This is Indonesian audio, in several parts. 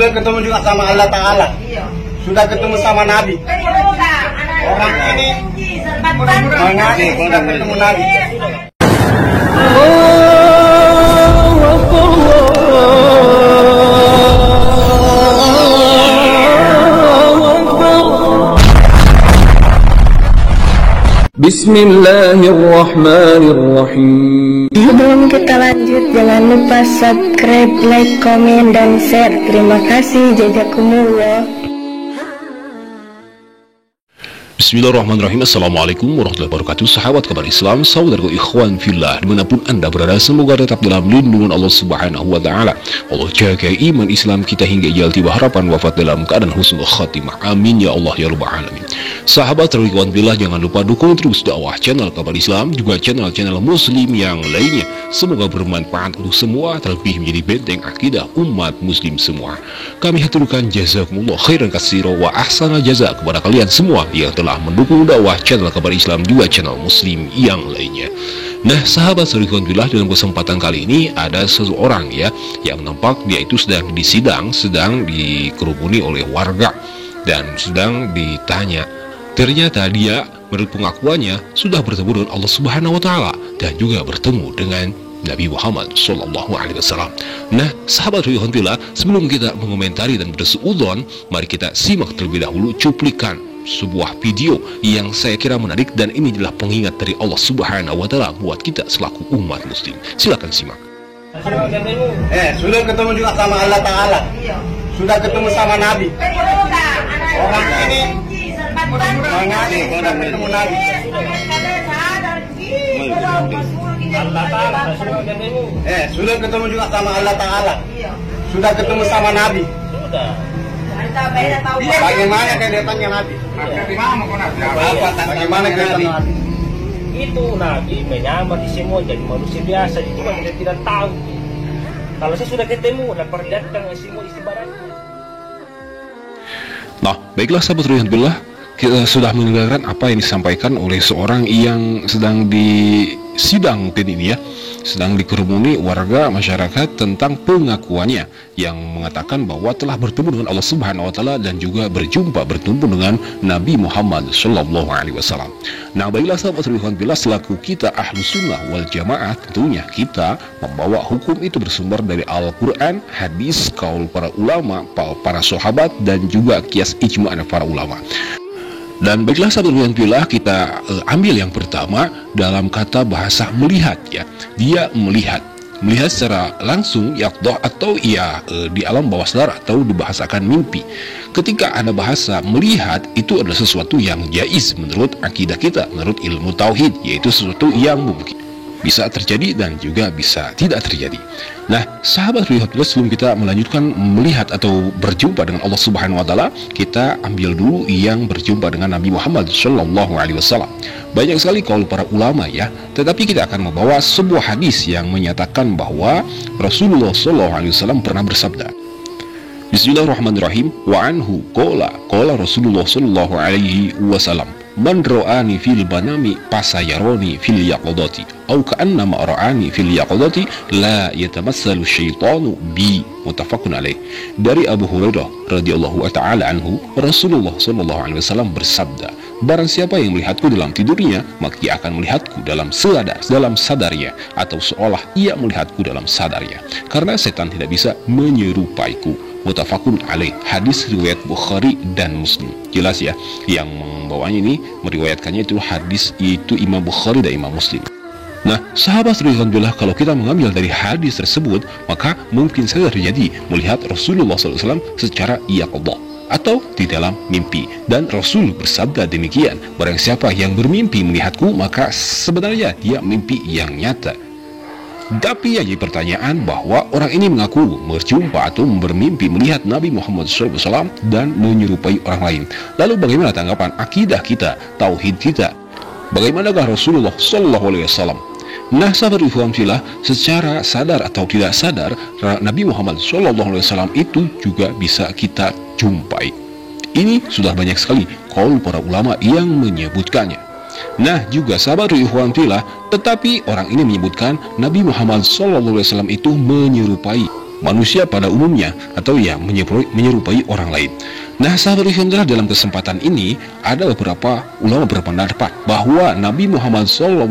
sudah ketemu juga sama Allah Ta'ala. Sudah ketemu sama Nabi. Orang ini mengaji sudah ketemu Nabi. Bismillahirrahmanirrahim. Sebelum kita lanjut, jangan lupa subscribe, like, komen, dan share. Terima kasih. Jazakumullah. Bismillahirrahmanirrahim. Assalamualaikum warahmatullahi wabarakatuh. Sahabat kabar Islam, saudaraku ikhwan fillah, dimanapun anda berada, semoga tetap dalam lindungan Allah Subhanahu wa Ta'ala. Allah jaga iman Islam kita hingga ijal tiba, harapan wafat dalam keadaan husnul khatimah. Amin ya Allah ya rabbal alamin. Sahabat ikhwan fillah, jangan lupa dukung terus dakwah channel kabar Islam, juga channel-channel muslim yang lainnya. Semoga bermanfaat untuk semua, terlebih menjadi benteng akidah umat muslim semua. Kami haturkan jazakumullah khairan katsira wa ahsana jaza kepada kalian semua yang telah mendukung dakwah channel kabar Islam, juga channel muslim yang lainnya. Nah, sahabat ikhwanillah, dalam kesempatan kali ini ada seseorang ya yang nampak dia itu sedang disidang, sedang dikerumuni oleh warga dan sedang ditanya. Ternyata dia menurut pengakuannya sudah bertemu dengan Allah Subhanahu wa Ta'ala dan juga bertemu dengan Nabi Muhammad Sallallahu Alaihi Wasallam. Nah, sahabat ikhwanillah, sebelum kita mengomentari dan bersuudzon, mari kita simak terlebih dahulu cuplikan sebuah video yang saya kira menarik, dan ini adalah pengingat dari Allah Subhanahu wa Ta'ala buat kita selaku umat muslim. Silakan simak. Sudah ketemu juga sama Allah Ta'ala. Sudah ketemu sama Nabi. Orang ini mengaji sudah ketemu Nabi. Sudah ketemu juga sama Allah Ta'ala. Sudah ketemu sama Nabi. Bagaimana kehidupannya Nabi? Bagaimana kehidupan Nabi? Itu Nabi menyamar di semua jadi manusia biasa, itu kan kita tidak tahu. Kalau saya sudah ketemu dan perlihatkan semua isi badannya. Nah, baiklah sahabat ruhiyatullah, kita sudah mendengarkan apa yang disampaikan oleh seorang yang sedang disidang ini ya, sedang dikerumuni warga masyarakat tentang pengakuannya yang mengatakan bahwa telah bertemu dengan Allah Subhanahu wa Ta'ala dan juga bertemu dengan Nabi Muhammad Sallallahu Alaihi Wasallam. Nah, baiklah sahabat ikhwanillah, selaku kita ahlu sunnah wal jamaah, tentunya kita membawa hukum itu bersumber dari Al-Quran, hadis, kaul para ulama, para sahabat, dan juga kias ijma' para ulama. Dan baiklah sahabat ikhwanillah, kita ambil yang pertama dalam kata bahasa melihat ya. Dia melihat secara langsung yaqdah, atau di alam bawah sadar, atau dibahasakan mimpi. Ketika ada bahasa melihat, itu adalah sesuatu yang jaiz menurut akidah kita, menurut ilmu tauhid, yaitu sesuatu yang mungkin bisa terjadi dan juga bisa tidak terjadi. Nah, sahabat ikhwanillah, sebelum kita melanjutkan melihat atau berjumpa dengan Allah Subhanahu wa Ta'ala, kita ambil dulu yang berjumpa dengan Nabi Muhammad Sallallahu Alaihi Wasallam. Banyak sekali kaul para ulama ya, tetapi kita akan membawa sebuah hadis yang menyatakan bahwa Rasulullah Sallallahu Alaihi Wasallam pernah bersabda. Bismillahirrahmanirrahim. Wa anhu qala Rasulullah Sallallahu Alaihi Wasallam, man ra'ani fil banami fasayaroni fil yaqadati au ka'annama ra'ani fil yaqadati la yatamassalu syaitanu bi, muttafaqun alaih. Dari Abu Hurairah radhiyallahu ta'ala anhu, Rasulullah sallallahu alaihi wasallam bersabda, barang siapa yang melihatku dalam tidurnya, maka ia akan melihatku dalam sadarnya, atau seolah ia melihatku dalam sadarnya, karena setan tidak bisa menyerupaiku. Muttafaqun alaih. Hadis riwayat Bukhari dan Muslim. Jelas ya, yang membawanya ini meriwayatkannya itu hadis itu Imam Bukhari dan Imam Muslim. Nah, sahabat ikhwanillah, kalau kita mengambil dari hadis tersebut, maka mungkin saja terjadi melihat Rasulullah SAW secara yaqadha atau di dalam mimpi. Dan Rasul bersabda demikian, barang siapa yang bermimpi melihatku, maka sebenarnya dia mimpi yang nyata. Tapi yang jadi pertanyaan bahwa orang ini mengaku berjumpa atau bermimpi melihat Nabi Muhammad SAW dan menyerupai orang lain. Lalu bagaimana tanggapan akidah kita, tauhid kita? Bagaimanakah Rasulullah SAW? Nah, sahabat ikhwanillah, secara sadar atau tidak sadar, Nabi Muhammad SAW itu juga bisa kita jumpai. Ini sudah banyak sekali kaul para ulama yang menyebutkannya. Nah, juga sahabat ikhwanillah, tetapi orang ini menyebutkan Nabi Muhammad SAW itu menyerupai manusia pada umumnya atau ya menyerupai orang lain. Nah, sahabat Alhamdulillah, dalam kesempatan ini ada beberapa ulama berpendapat bahwa Nabi Muhammad SAW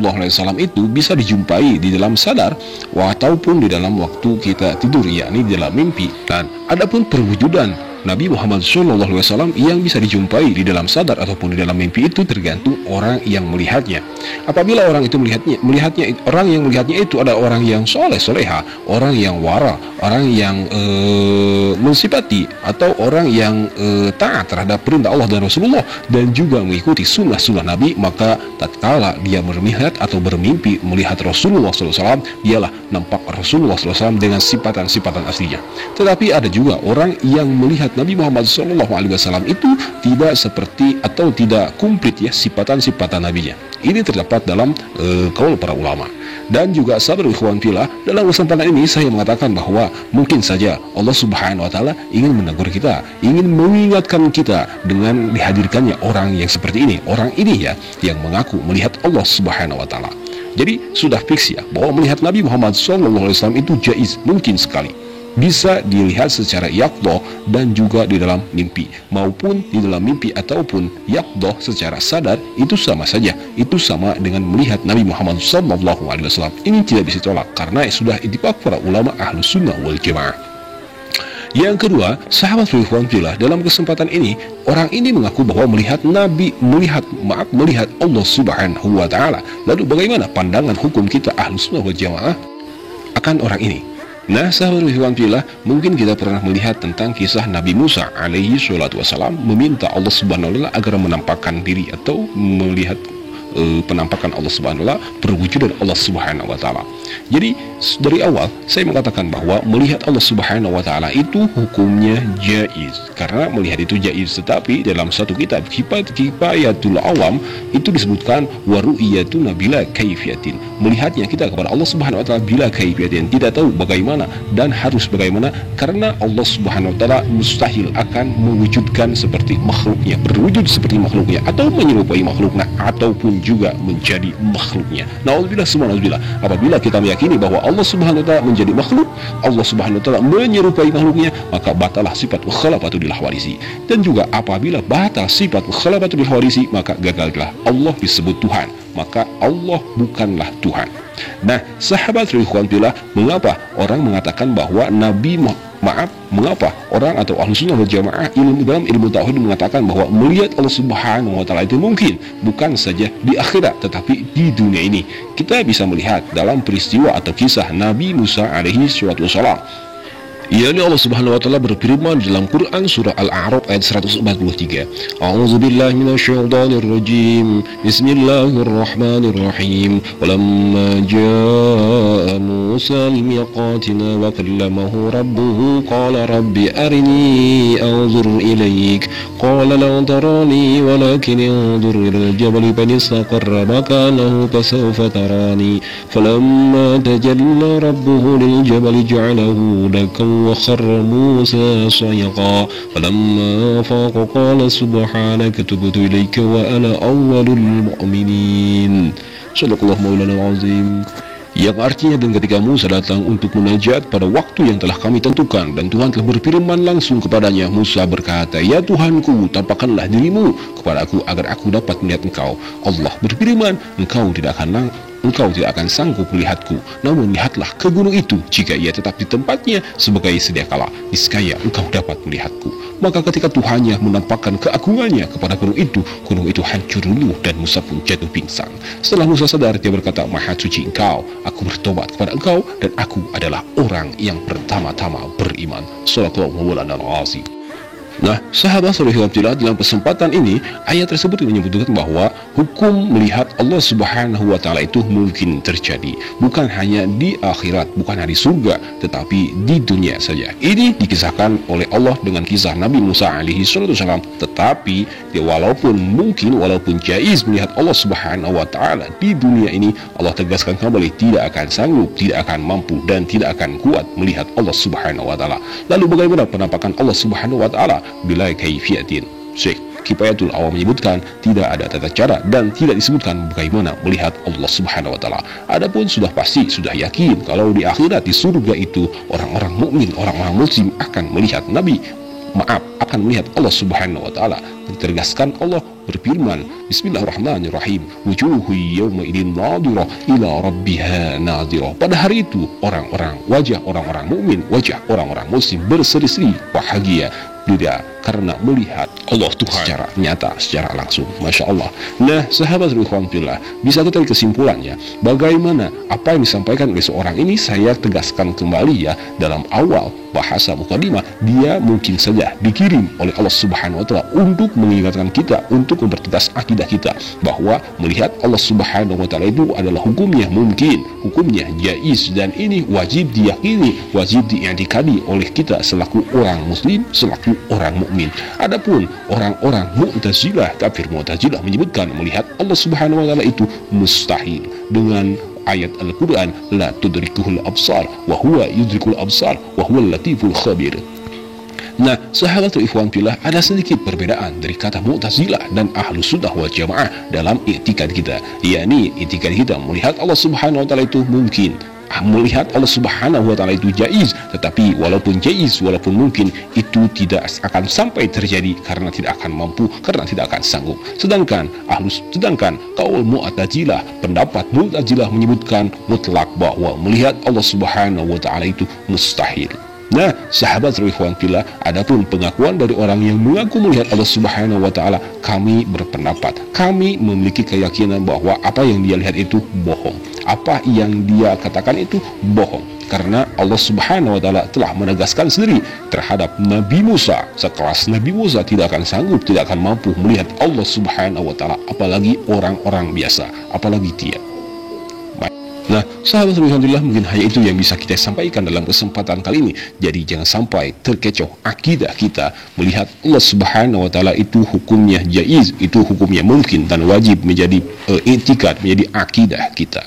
itu bisa dijumpai di dalam sadar ataupun di dalam waktu kita tidur, yakni di dalam mimpi. Dan adapun perwujudan Nabi Muhammad SAW yang bisa dijumpai di dalam sadar ataupun di dalam mimpi itu tergantung orang yang melihatnya. Apabila orang itu orang yang melihatnya itu ada orang yang soleha, orang yang wara, orang yang mensifati atau orang yang taat terhadap perintah Allah dan Rasulullah dan juga mengikuti sunnah-sunnah Nabi, maka tatkala dia melihat atau bermimpi melihat Rasulullah SAW, dialah nampak Rasulullah SAW dengan sifatan-sifatan aslinya. Tetapi ada juga orang yang melihat Nabi Muhammad SAW itu tidak seperti atau tidak komplit ya sifatan-sifatan Nabinya. Ini terdapat dalam kaul para ulama. Dan juga sahabat ikhwan fillah, dalam kesempatan ini saya mengatakan bahwa mungkin saja Allah Subhanahu wa taala ingin menegur kita, ingin mengingatkan kita dengan dihadirkannya orang yang seperti ini. Orang ini ya yang mengaku melihat Allah Subhanahu wa taala. Jadi sudah fix ya bahwa melihat Nabi Muhammad SAW itu jaiz, mungkin sekali. Bisa dilihat secara yaqdhah dan juga di dalam mimpi, maupun di dalam mimpi ataupun yaqdhah secara sadar, itu sama saja, itu sama dengan melihat Nabi Muhammad SAW. Ini tidak bisa ditolak karena sudah ittifaq para ulama ahlus sunnah wal jamaah. Yang kedua, sahabat fillah, dalam kesempatan ini orang ini mengaku bahwa melihat Allah Subhanahu wa taala. Lalu bagaimana pandangan hukum kita ahlus sunnah wal jamaah akan orang ini? Nah, sahabat fillah, mungkin kita pernah melihat tentang kisah Nabi Musa alaihi salatu wassalam meminta Allah Subhanahu wa taala agar menampakkan diri atau melihat penampakan Allah Subhanahu wa taala, perwujudan Allah Subhanahu wa taala. Jadi dari awal saya mengatakan bahwa melihat Allah Subhanahu wa taala itu hukumnya jaiz, karena melihat itu jaiz. Tetapi dalam satu kitab Kifayatul Awam itu disebutkan wa ru'yatuna bila kaifiyatin, melihatnya kita kepada Allah Subhanahu wa taala bila kaifiyatin, tidak tahu bagaimana dan harus bagaimana, karena Allah Subhanahu wa taala mustahil akan mewujudkan seperti makhluknya, berwujud seperti makhluknya atau menyerupai makhluknya ataupun juga menjadi makhluknya. Nauzubillah summa nauzubillah. Apabila kita meyakini bahwa Allah Subhanahu wa taala menjadi makhluk, Allah Subhanahu wa taala menyerupai makhluknya, maka batalah sifat mukhalafatu lil hawadisi. Dan juga apabila batal sifat mukhalafatu lil hawadisi, maka gagallah Allah disebut Tuhan, maka Allah bukanlah Tuhan. Nah, sahabat fillah, mengapa orang mengatakan bahwa mengapa orang atau ahlus sunnah wal jamaah dalam ilmu tauhid mengatakan bahwa melihat Allah Subhanahu wa taala itu mungkin bukan saja di akhirat tetapi di dunia ini. Kita bisa melihat dalam peristiwa atau kisah Nabi Musa alaihi wassalam. Yani Allah Subhanahu wa taala berfirman dalam Quran surah Al-A'raf ayat 143. A'udzubillahi minasyaitonir rajim. Bismillahirrahmanirrahim. Walamma jaa'a Musa limiqatina wa kallamahu rabbuhu qala rabbi arini anzur ilayk. Qala la tarani walakin anzur ilal jabali fa istaqarra makanahu fasawfa tarani. Falamma tajalla rabbuhu lil jabali ja'alahu dakan وخر موسى صيقا فلما أفاق قال سبحانك تبت إليك وأنا أول المؤمنين. Sadaqallahu maulana al-azim. Yang artinya, dan ketika Musa datang untuk munajat pada waktu yang telah kami tentukan, dan Tuhan telah berfirman langsung kepadanya, Musa berkata, ya Tuhanku, tampakkanlah dirimu kepada aku agar aku dapat melihat engkau. Allah berfirman, engkau tidak akan sanggup melihatku, namun lihatlah ke gunung itu, jika ia tetap di tempatnya sebagai sedia kala, niscaya engkau dapat melihatku. Maka ketika Tuhannya menampakkan keagungannya kepada gunung itu hancur luluh dan Musa pun jatuh pingsan. Setelah Musa sadar, dia berkata, maha suci engkau, aku bertobat kepada engkau dan aku adalah orang yang pertama-tama beriman. Sallallahu alaihi wasallam. Nah, sahabat fillah, dalam kesempatan ini ayat tersebut menyebutkan bahwa hukum melihat Allah Subhanahu wa taala itu mungkin terjadi, bukan hanya di akhirat, bukan hanya di surga, tetapi di dunia saja. Ini dikisahkan oleh Allah dengan kisah Nabi Musa alaihi wasallam. Tetapi walaupun jaiz melihat Allah Subhanahu wa taala di dunia ini, Allah tegaskan kembali tidak akan sanggup, tidak akan mampu dan tidak akan kuat melihat Allah Subhanahu wa taala. Lalu bagaimana penampakan Allah Subhanahu wa taala bila kaifiyatin? Syekh Kifayatul Awam menyebutkan tidak ada tata cara dan tidak disebutkan bagaimana melihat Allah Subhanahu wa taala. Adapun sudah pasti, sudah yakin kalau di akhirat di surga itu orang-orang mukmin, orang-orang muslim akan melihat akan melihat Allah Subhanahu wa taala. Ditegaskan Allah berfirman, Bismillahirrahmanirrahim, wujuhu yawma idin nadhirah ila rabbiha nadhirah. Pada hari itu wajah orang-orang mukmin, wajah orang-orang muslim berseri-seri bahagia karena melihat Allah Tuhan secara nyata, secara langsung. Masya Allah. Nah, sahabat Rasulullah, bisa kita kesimpulannya bagaimana apa yang disampaikan oleh seorang ini saya tegaskan kembali ya dalam awal bahasa mukadimah, dia mungkin saja dikirim oleh Allah Subhanahu wa taala untuk mengingatkan kita, untuk mempertegas akidah kita bahwa melihat Allah Subhanahu wa taala itu adalah hukumnya mungkin, hukumnya jaiz, dan ini wajib diyakini, wajib diiktikadi oleh kita selaku orang muslim, selaku orang mukmin. Adapun orang-orang Mu'tazilah, kafir Mu'tazilah menyebutkan melihat Allah Subhanahu wa taala itu mustahil dengan ayat Al-Quran, la tudrikuhul absar wa huwa yudrikul absar wa huwal latiful khabir. Nah, sahabat ikhwan fillah, ada sedikit perbedaan dari kata Mu'tazilah dan Ahlus Sunnah wal Jamaah dalam i'tikad kita, yakni i'tikad kita melihat Allah Subhanahu wa taala itu mungkin, melihat Allah Subhanahu wa taala itu jaiz, tetapi walaupun jaiz, walaupun mungkin, itu tidak akan sampai terjadi karena tidak akan mampu, karena tidak akan sanggup. Sedangkan kaul Mu'tazilah, pendapat Mu'tazilah menyebutkan mutlak bahwa melihat Allah Subhanahu wa taala itu mustahil. Nah, sahabat ikhwan fillah, adapun pengakuan dari orang yang mengaku melihat Allah Subhanahu wa taala, kami berpendapat, kami memiliki keyakinan bahwa apa yang dia lihat itu bohong. Apa yang dia katakan itu bohong. Karena Allah Subhanahu wa taala telah menegaskan sendiri terhadap Nabi Musa, sekelas Nabi Musa tidak akan sanggup, tidak akan mampu melihat Allah Subhanahu wa taala, apalagi orang-orang biasa, apalagi dia. Nah, sahabat alhamdulillah, mungkin hanya itu yang bisa kita sampaikan dalam kesempatan kali ini. Jadi jangan sampai terkecoh akidah kita melihat Allah Subhanahu wa taala itu hukumnya jaiz, itu hukumnya mungkin dan wajib menjadi i'tikad, menjadi akidah kita.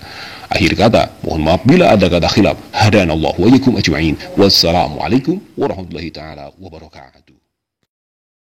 Akhir kata, mohon maaf bila ada kata khilaf. Hadanallahu wa iyyakum ajma'in. Wassalamualaikum warahmatullahi taala wabarakatuh.